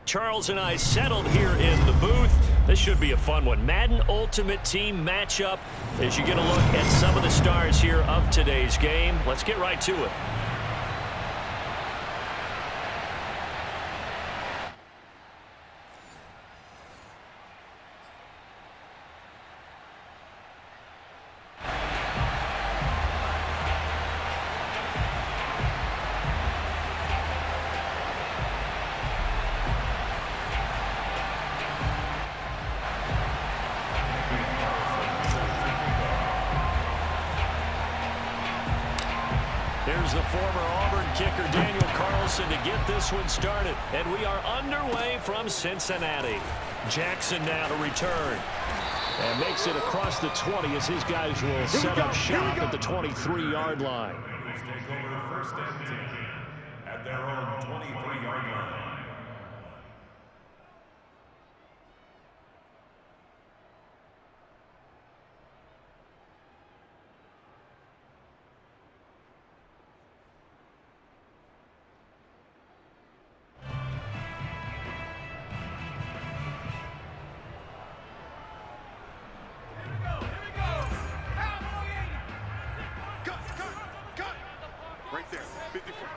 Charles and I settled here in the booth. This should be a fun one. Madden Ultimate Team matchup as you get a look at some of the stars here of today's game. Let's get right to it. Here's the former Auburn kicker, Daniel Carlson, to get this one started. And we are underway from Cincinnati. Jackson now to return. And makes it across the 20 as his guys will set up shop at the 23-yard line. Take over first and 10 at their own 23-yard line. Right there, 54.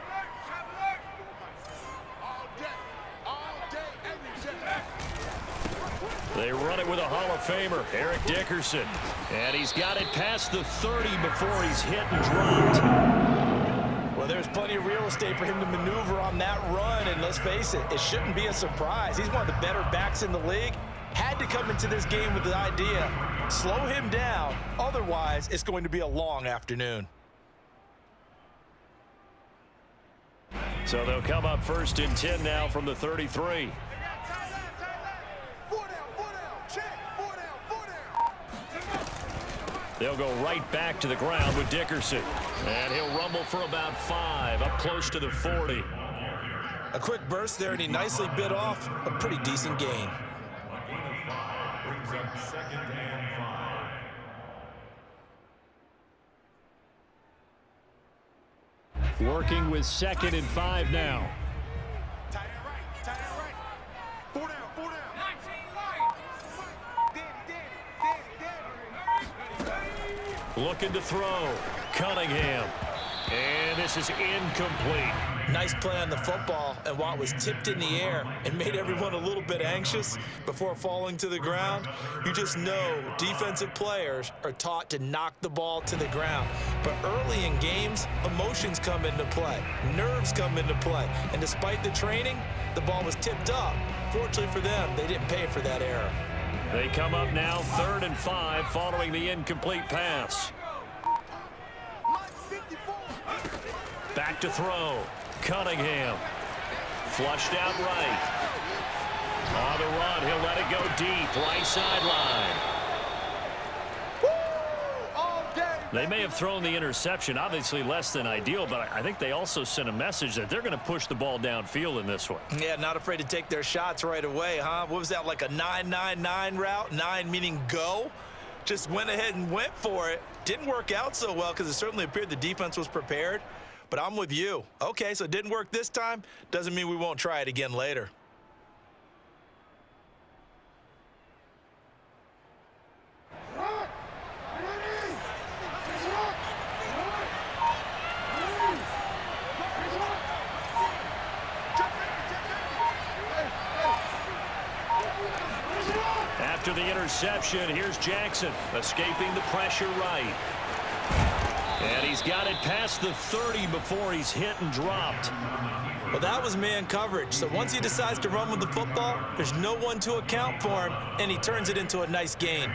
All day, every day. They run it with a Hall of Famer, Eric Dickerson. And he's got it past the 30 before he's hit and dropped. Well, there's plenty of real estate for him to maneuver on that run, and let's face it, it shouldn't be a surprise. He's one of the better backs in the league. Had to come into this game with the idea, slow him down, otherwise it's going to be a long afternoon. So they'll come up first and 10 now from the 33. They'll go right back to the ground with Dickerson. And he'll rumble for about 5, up close to the 40. A quick burst there, and he nicely bit off a pretty decent gain. A gain of 5 brings up second and 5. Working with second and 5 now. Tight end right, tight end right. 4 down, 4 down. 19 light. Looking to throw. Cunningham. And this is incomplete. Nice play on the football, and while it was tipped in the air and made everyone a little bit anxious before falling to the ground, you just know defensive players are taught to knock the ball to the ground. But early in games, emotions come into play, nerves come into play, and despite the training, the ball was tipped up. Fortunately for them, they didn't pay for that error. They come up now 3rd and 5 following the incomplete pass. Back to throw. Cunningham. Flushed out right. On the run, he'll let it go deep. Right sideline. They may have thrown the interception, obviously less than ideal, but I think they also sent a message that they're going to push the ball downfield in this one. Yeah, not afraid to take their shots right away, huh? What was that, like a 9-9-9 route? 9 meaning go? Just went ahead and went for it. Didn't work out so well because it certainly appeared the defense was prepared. But I'm with you. Okay, so it didn't work this time. Doesn't mean we won't try it again later. After the interception, here's Jackson, escaping the pressure right. And he's got it past the 30 before he's hit and dropped. Well, that was man coverage. So once he decides to run with the football, there's no one to account for him, and he turns it into a nice gain.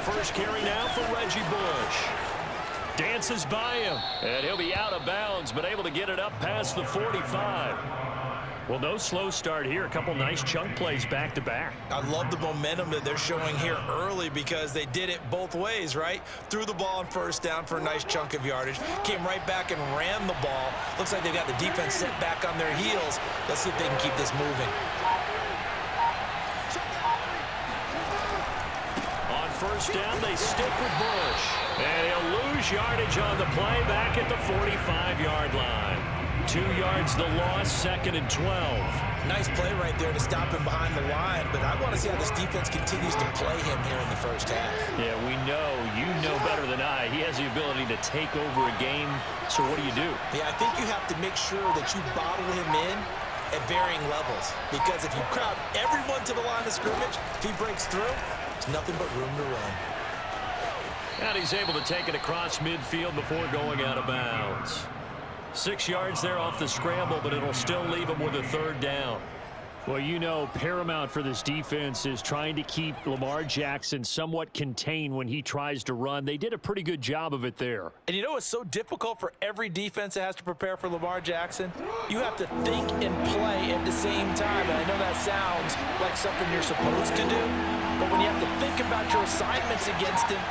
First carry now for Reggie Bush. Dances by him, and he'll be out of bounds, but able to get it up past the 45. Well, no slow start here. A couple nice chunk plays back-to-back. I love the momentum that they're showing here early because they did it both ways, right? Threw the ball on first down for a nice chunk of yardage, came right back and ran the ball. Looks like they've got the defense set back on their heels. Let's see if they can keep this moving. On first down, they stick with Bush. And he'll lose yardage on the play back at the 45-yard line. 2 yards the loss, 2nd and 12. Nice play right there to stop him behind the line, but I want to see how this defense continues to play him here in the first half. Yeah, you know better than I. He has the ability to take over a game, so what do you do? Yeah, I think you have to make sure that you bottle him in at varying levels, because if you crowd everyone to the line of scrimmage, if he breaks through, there's nothing but room to run. And he's able to take it across midfield before going out of bounds. 6 yards there off the scramble, but it'll still leave him with a 3rd down. Well, you know, paramount for this defense is trying to keep Lamar Jackson somewhat contained when he tries to run. They did a pretty good job of it there. And you know what's so difficult for every defense that has to prepare for Lamar Jackson? You have to think and play at the same time. And I know that sounds like something you're supposed to do, but when you have to think about your assignments against him,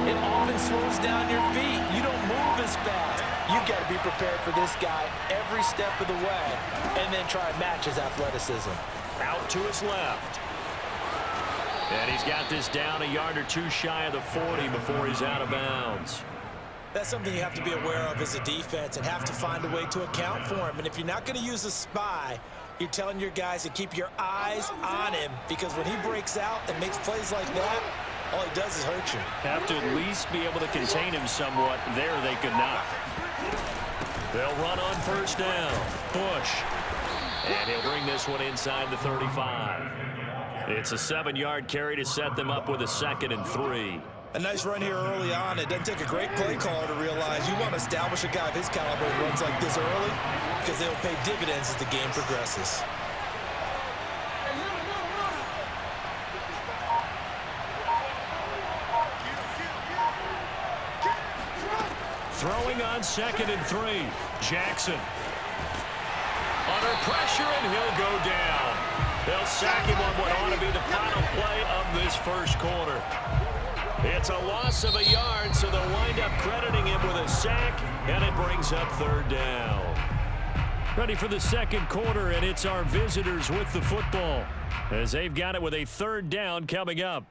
it often slows down your feet. You don't move as fast. You've got to be prepared for this guy every step of the way and then try and match his athleticism. Out to his left. And he's got this down a yard or two shy of the 40 before he's out of bounds. That's something you have to be aware of as a defense and have to find a way to account for him. And if you're not going to use a spy, you're telling your guys to keep your eyes on him, because when he breaks out and makes plays like that, all he does is hurt you. Have to at least be able to contain him somewhat. There they could not. They'll run on first down. Bush. And he'll bring this one inside the 35. It's a 7-yard carry to set them up with a 2nd and 3. A nice run here early on. It doesn't take a great play caller to realize you want to establish a guy of his caliber who runs like this early, because they'll pay dividends as the game progresses. Throwing on 2nd and 3. Jackson. Under pressure, and he'll go down. They'll sack him on what ought to be the final play of this first quarter. It's a loss of a yard, so they'll wind up crediting him with a sack, and it brings up 3rd down. Ready for the second quarter, and it's our visitors with the football, as they've got it with a 3rd down coming up.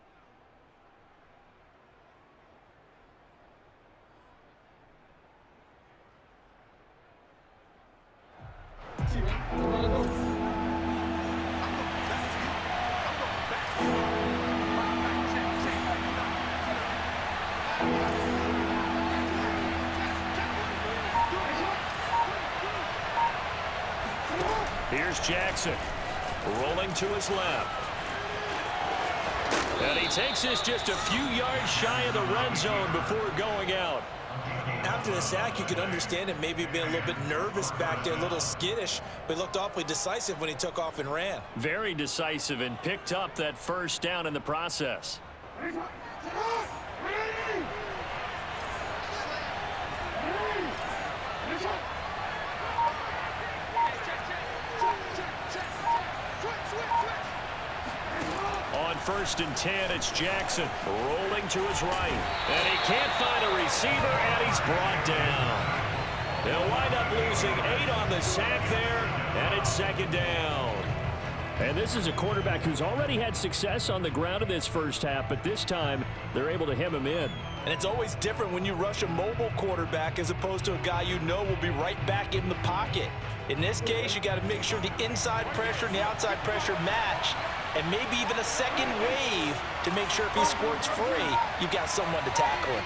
Here's Jackson, rolling to his left. And he takes this just a few yards shy of the red zone before going out. After the sack, you could understand him maybe being a little bit nervous back there, a little skittish, but he looked awfully decisive when he took off and ran. Very decisive, and picked up that first down in the process. On 1st and 10, it's Jackson rolling to his right. And he can't find a receiver, and he's brought down. They'll wind up losing 8 on the sack there, and it's 2nd down. And this is a quarterback who's already had success on the ground in this first half, but this time they're able to hem him in. And it's always different when you rush a mobile quarterback as opposed to a guy you know will be right back in the pocket. In this case, you got to make sure the inside pressure and the outside pressure match, and maybe even a second wave to make sure if he squirts free, you've got someone to tackle him.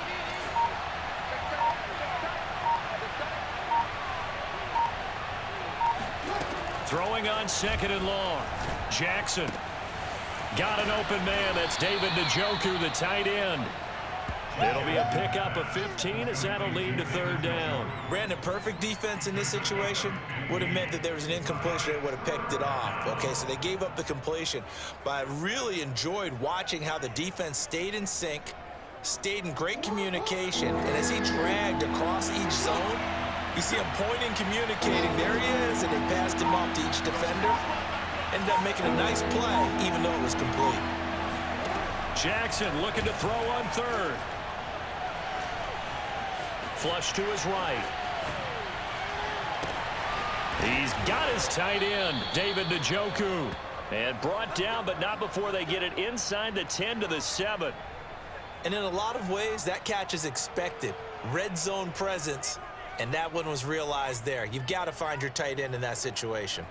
Throwing on 2nd and long. Jackson got an open man. That's David Njoku, the tight end. It'll be a pickup of 15 as that'll lead to 3rd down. Brandon, perfect defense in this situation would have meant that there was an incompletion. They would have picked it off. Okay, so they gave up the completion. But I really enjoyed watching how the defense stayed in sync, stayed in great communication, and as he dragged across each zone, You see him pointing, communicating. There he is, and they passed him off to each defender. Ended up making a nice play, even though it was complete. Jackson looking to throw on third. Flush to his right. He's got his tight end, David Njoku. And brought down, but not before they get it inside the 10 to the 7. And in a lot of ways, that catch is expected. Red zone presence, and that one was realized there. You've got to find your tight end in that situation.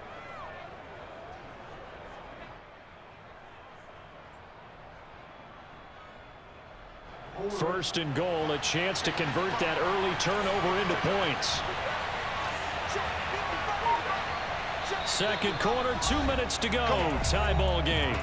First and goal, a chance to convert that early turnover into points. Second quarter, 2 minutes to go. Tie ball game.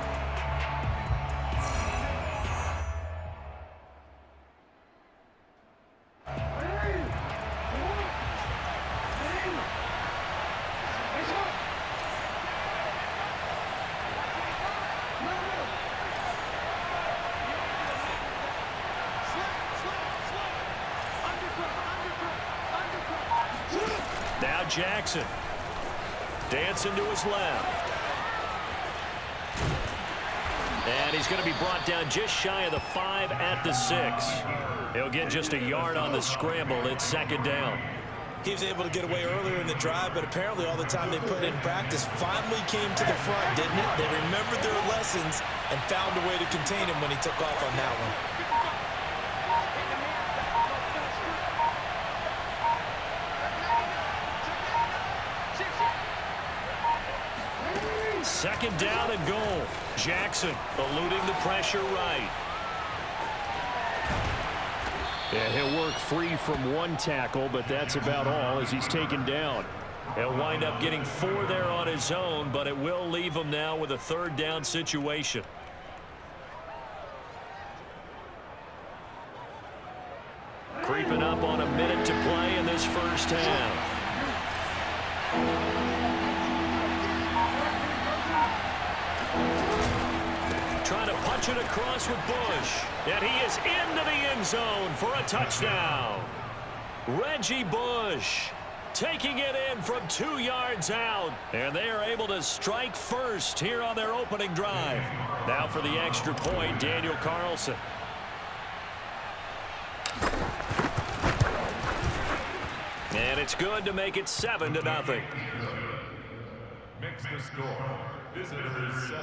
Now Jackson. Dancing to his left. And he's going to be brought down just shy of the 5 at the 6. He'll get just a yard on the scramble. It's second down. He was able to get away earlier in the drive, but apparently all the time they put in practice finally came to the front, didn't it? They remembered their lessons and found a way to contain him when he took off on that one. Second down and goal. Jackson eluding the pressure right. Yeah, he'll work free from one tackle, but that's about all as he's taken down. He'll wind up getting 4 there on his own, but it will leave him now with a third down situation. Creeping up on a minute to play in this first half. Trying to punch it across with Bush. And he is into the end zone for a touchdown. Reggie Bush taking it in from 2 yards out. And they are able to strike first here on their opening drive. Now for the extra point, Daniel Carlson. And it's good to make it 7-0. Makes the score. Visitors 7.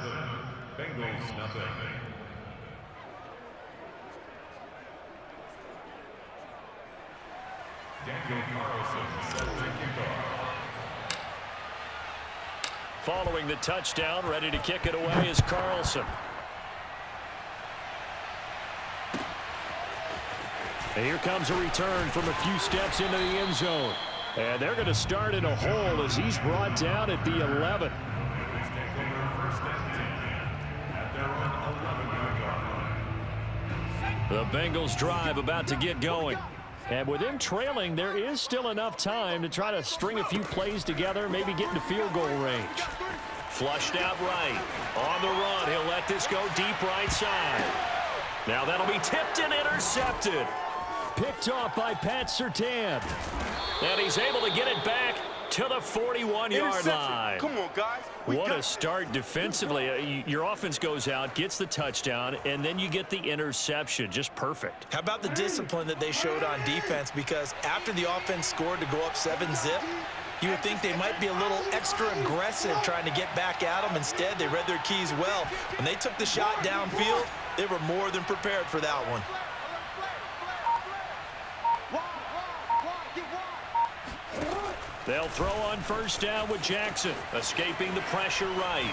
Bengals nothing. Daniel Carlson set to kick off. Following the touchdown, ready to kick it away is Carlson. And here comes a return from a few steps into the end zone. And they're going to start in a hole as he's brought down at the 11. The Bengals drive about to get going. And with him trailing, there is still enough time to try to string a few plays together, maybe get into field goal range. Flushed out right. On the run, he'll let this go deep right side. Now that'll be tipped and intercepted. Picked off by Pat Surtain. And he's able to get it back to the 41-yard line. Come on, guys. What a start defensively. Your offense goes out, gets the touchdown, and then you get the interception. Just perfect. How about the discipline that they showed on defense? Because after the offense scored to go up 7-zip, you would think they might be a little extra aggressive trying to get back at them. Instead, they read their keys well. When they took the shot downfield, they were more than prepared for that one. They'll throw on first down with Jackson, escaping the pressure right.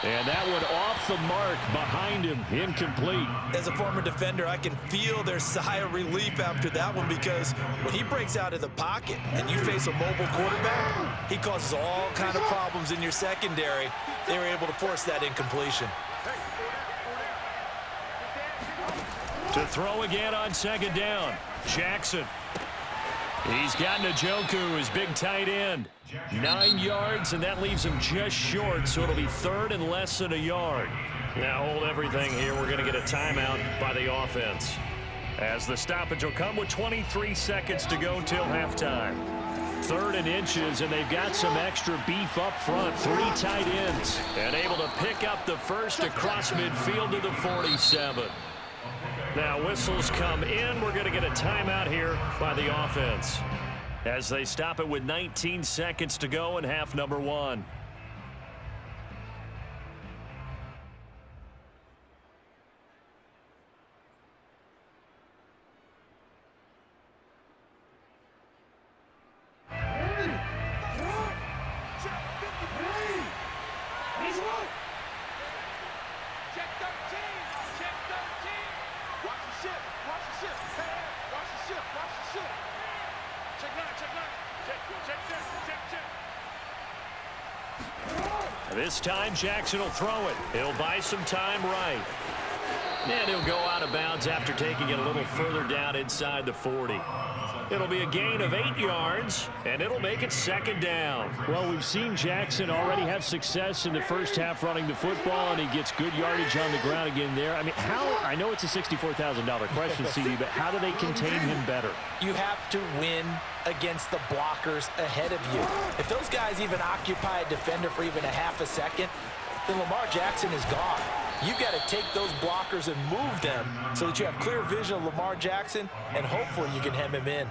And that one off the mark behind him, incomplete. As a former defender, I can feel their sigh of relief after that one, because when he breaks out of the pocket and you face a mobile quarterback, he causes all kind of problems in your secondary. They were able to force that incompletion. To throw again on second down, Jackson. He's got Njoku, his big tight end. 9 yards, and that leaves him just short, so it'll be third and less than a yard. Now hold everything here. We're going to get a timeout by the offense. As the stoppage will come with 23 seconds to go till halftime. 3rd and inches, and they've got some extra beef up front. 3 tight ends, and able to pick up the first across midfield to the 47. Now whistles come in. We're going to get a timeout here by the offense as they stop it with 19 seconds to go in half number 1. This time, Jackson will throw it. He'll buy some time right. And he'll go out of bounds after taking it a little further down inside the 40. It'll be a gain of 8 yards, and it'll make it 2nd down. Well, we've seen Jackson already have success in the first half running the football, and he gets good yardage on the ground again there. I mean, I know it's a $64,000 question, CD, but how do they contain him better? You have to win against the blockers ahead of you. If those guys even occupy a defender for even a half a second, then Lamar Jackson is gone. You've got to take those blockers and move them so that you have clear vision of Lamar Jackson, and hopefully you can hem him in.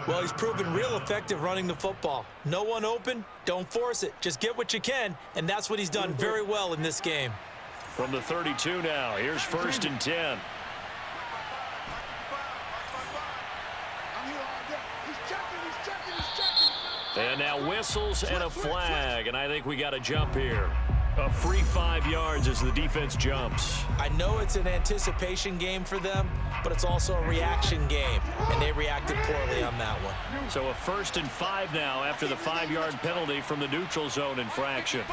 Well, he's proven real effective running the football. No one open, don't force it. Just get what you can, and that's what he's done very well in this game. From the 32 now, here's 1st and 10. And now whistles and a flag, and I think we got a jump here. A free 5 yards as the defense jumps. I know it's an anticipation game for them, but it's also a reaction game, and they reacted poorly on that one. So a 1st and 5 now after the 5-yard penalty from the neutral zone infraction.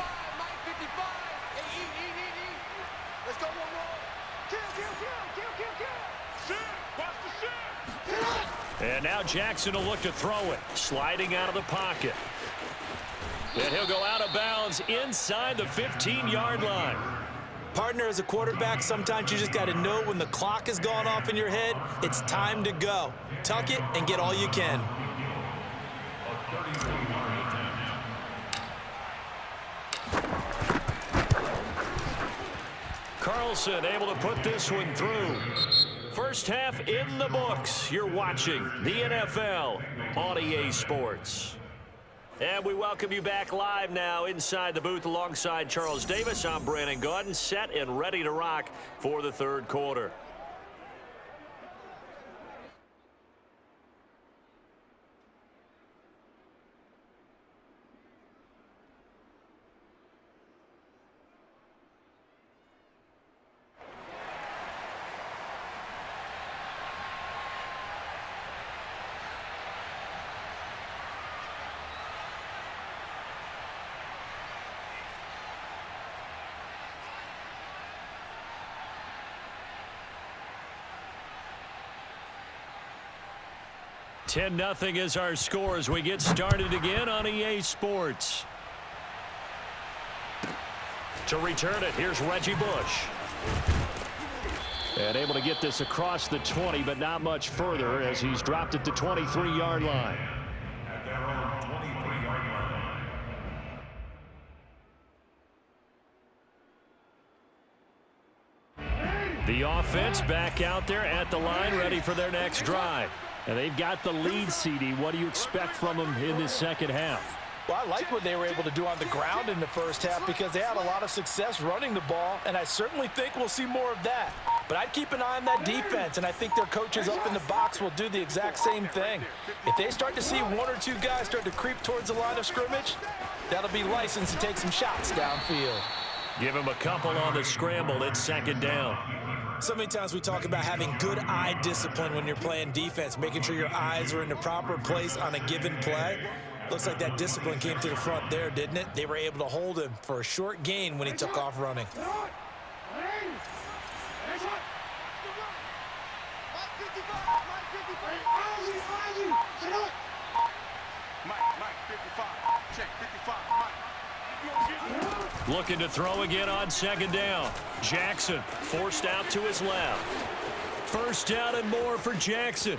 And now Jackson will look to throw it, sliding out of the pocket. And he'll go out of bounds inside the 15-yard line. Partner, as a quarterback, sometimes you just got to know when the clock has gone off in your head, it's time to go. Tuck it and get all you can. Carlson able to put this one through. First half in the books. You're watching the NFL on EA Sports. And we welcome you back live now inside the booth alongside Charles Davis. I'm Brandon Gaudin, set and ready to rock for the 3rd quarter. $10-0 is our score as we get started again on EA Sports. To return it, here's Reggie Bush. And able to get this across the 20, but not much further as he's dropped it to 23-yard line. At their own 23-yard line. The offense back out there at the line, ready for their next drive. And they've got the lead, CD. What do you expect from them in this second half? Well, I like what they were able to do on the ground in the first half because they had a lot of success running the ball, and I certainly think we'll see more of that. But I'd keep an eye on that defense, and I think their coaches up in the box will do the exact same thing. If they start to see 1 or 2 guys start to creep towards the line of scrimmage, that'll be licensed to take some shots downfield. Give him a couple on the scramble. It's 2nd down. So many times we talk about having good eye discipline when you're playing defense, making sure your eyes are in the proper place on a given play. Looks like that discipline came to the front there, didn't it? They were able to hold him for a short gain when he took off running. Looking to throw again on 2nd down. Jackson forced out to his left. First down and more for Jackson.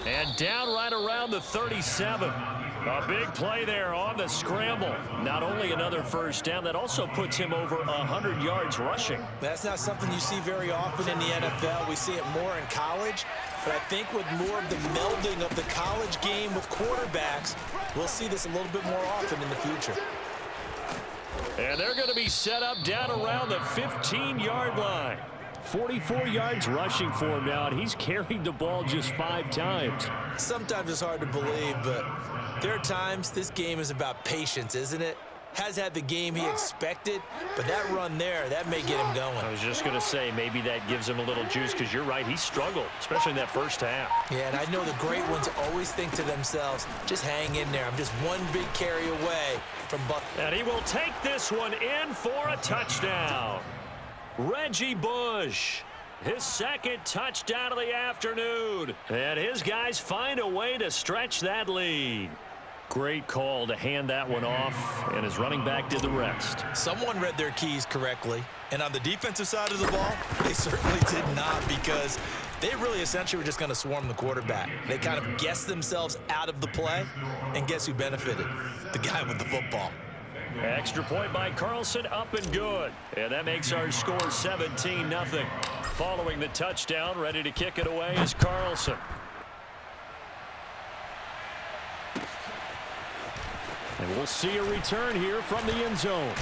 And down right around the 37. A big play there on the scramble. Not only another first down, that also puts him over 100 yards rushing. That's not something you see very often in the NFL. We see it more in college. But I think with more of the melding of the college game with quarterbacks, we'll see this a little bit more often in the future. And they're going to be set up down around the 15-yard line. 44 yards rushing for him now, and he's carried the ball just 5 times. Sometimes it's hard to believe, but there are times this game is about patience, isn't it? Has had the game he expected, but that run there, that may get him going. I was just going to say, maybe that gives him a little juice, because you're right, he struggled, especially in that first half. Yeah, and I know the great ones always think to themselves, just hang in there. I'm just one big carry away from Buck. And he will take this one in for a touchdown. Reggie Bush, his second touchdown of the afternoon. And his guys find a way to stretch that lead. Great call to hand that one off, and his running back did the rest. Someone read their keys correctly, and on the defensive side of the ball, they certainly did not, because they really essentially were just going to swarm the quarterback. They kind of guessed themselves out of the play, and guess who benefited? The guy with the football. Extra point by Carlson, up and good. And that makes our score 17-0. Following the touchdown, ready to kick it away is Carlson. And we'll see a return here from the end zone.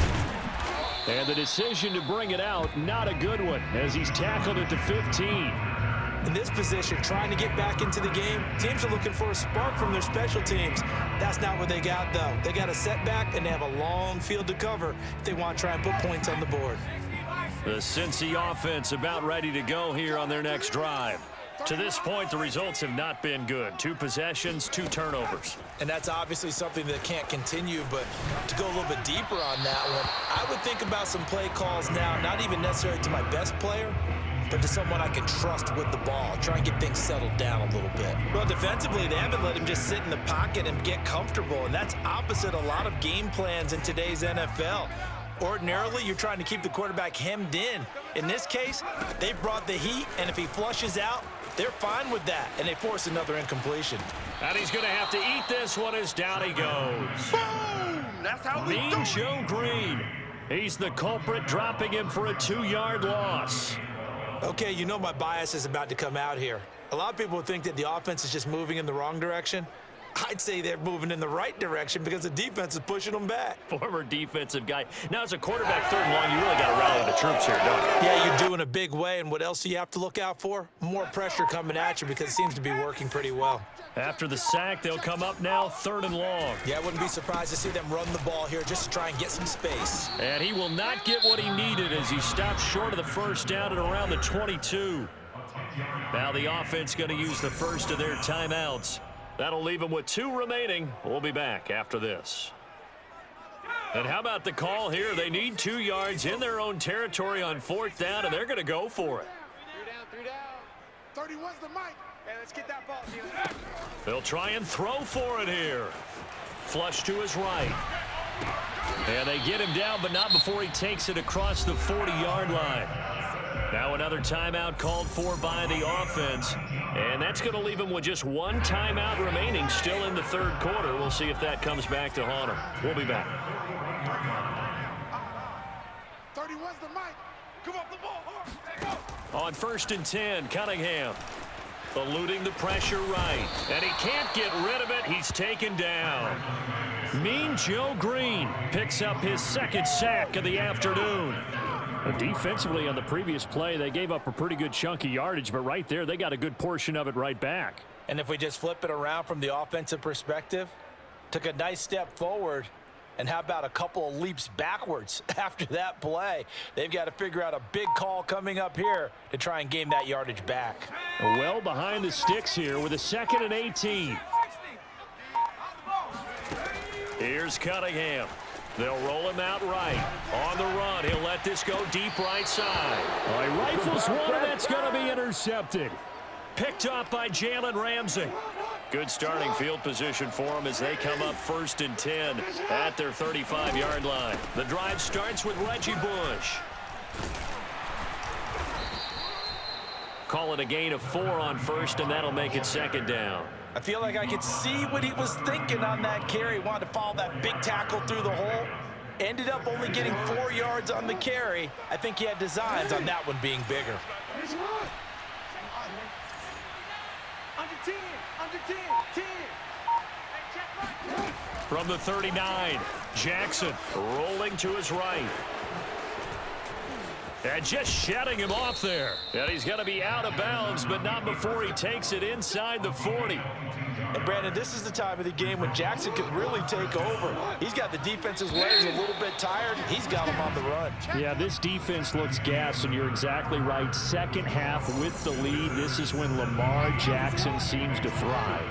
And the decision to bring it out, not a good one, as he's tackled at the 15. In this position, trying to get back into the game, teams are looking for a spark from their special teams. That's not what they got, though. They got a setback, and they have a long field to cover if they want to try and put points on the board. The Cincy offense about ready to go here on their next drive. To this point, the results have not been good. 2 possessions, 2 turnovers. And that's obviously something that can't continue, but to go a little bit deeper on that one, I would think about some play calls now, not even necessarily to my best player, but to someone I can trust with the ball, try and get things settled down a little bit. Well, defensively, they haven't let him just sit in the pocket and get comfortable, and that's opposite a lot of game plans in today's NFL. Ordinarily, you're trying to keep the quarterback hemmed in. In this case, they brought the heat, and if he flushes out, they're fine with that, and they force another incompletion. And he's going to have to eat this one as down he goes. Boom! That's how we do Mean Joe Green. He's the culprit, dropping him for a 2-yard loss. Okay, you know my bias is about to come out here. A lot of people would think that the offense is just moving in the wrong direction. I'd say they're moving in the right direction because the defense is pushing them back. Former defensive guy. Now, as a quarterback 3rd and long, you really got to rally the troops here, don't you? Yeah, you do in a big way, and what else do you have to look out for? More pressure coming at you because it seems to be working pretty well. After the sack, they'll come up now 3rd and long. Yeah, I wouldn't be surprised to see them run the ball here just to try and get some space. And he will not get what he needed as he stops short of the first down at around the 22. Now the offense going to use the first of their timeouts. That'll leave them with 2 remaining. We'll be back after this. And how about the call here? They need 2 yards in their own territory on 4th down, and they're going to go for it. 3 down. 31's the mic. Hey, let's get that ball, Jalen. They'll try and throw for it here. Flush to his right. And they get him down, but not before he takes it across the 40-yard line. Now another timeout called for by the offense. And that's going to leave him with just 1 timeout remaining still in the 3rd quarter. We'll see if that comes back to haunt him. We'll be back. 31's the mic. Come up the ball. Go. On 1st and 10, Cunningham eluding the pressure right. And he can't get rid of it. He's taken down. Mean Joe Green picks up his 2nd sack of the afternoon. Defensively on the previous play, they gave up a pretty good chunk of yardage, but right there, they got a good portion of it right back. And if we just flip it around from the offensive perspective, took a nice step forward, and how about a couple of leaps backwards after that play? They've got to figure out a big call coming up here to try and gain that yardage back. Well behind the sticks here with a 2nd and 18. Here's Cunningham. They'll roll him out right. On the run, he'll let this go deep right side. He rifles one, and that's going to be intercepted. Picked up by Jalen Ramsey. Good starting field position for them as they come up 1st and 10 at their 35-yard line. The drive starts with Reggie Bush. Call it a gain of 4 on first, and that'll make it 2nd down. I feel like I could see what he was thinking on that carry. Wanted to follow that big tackle through the hole. Ended up only getting 4 yards on the carry. I think he had designs on that one being bigger. Under 10, under 10, 10. From the 39, Jackson rolling to his right. And just shutting him off there. And he's going to be out of bounds, but not before he takes it inside the 40. And, Brandon, this is the time of the game when Jackson can really take over. He's got the defense's legs a little bit tired. He's got him on the run. Yeah, this defense looks gassed, and you're exactly right. Second half with the lead, this is when Lamar Jackson seems to thrive.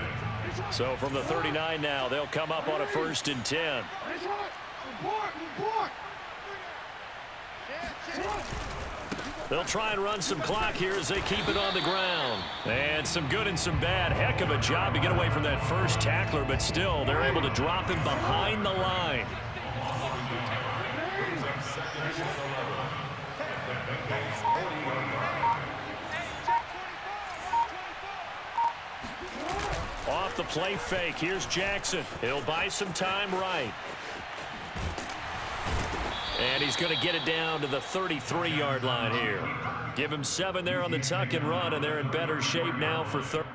So from the 39 now, they'll come up on a 1st and 10. They'll try and run some clock here as they keep it on the ground. And some good and some bad. Heck of a job to get away from that first tackler, but still, they're able to drop him behind the line. Off the play fake, here's Jackson. He'll buy some time right. And he's going to get it down to the 33-yard line here. Give him 7 there on the tuck and run, and they're in better shape now for 3rd.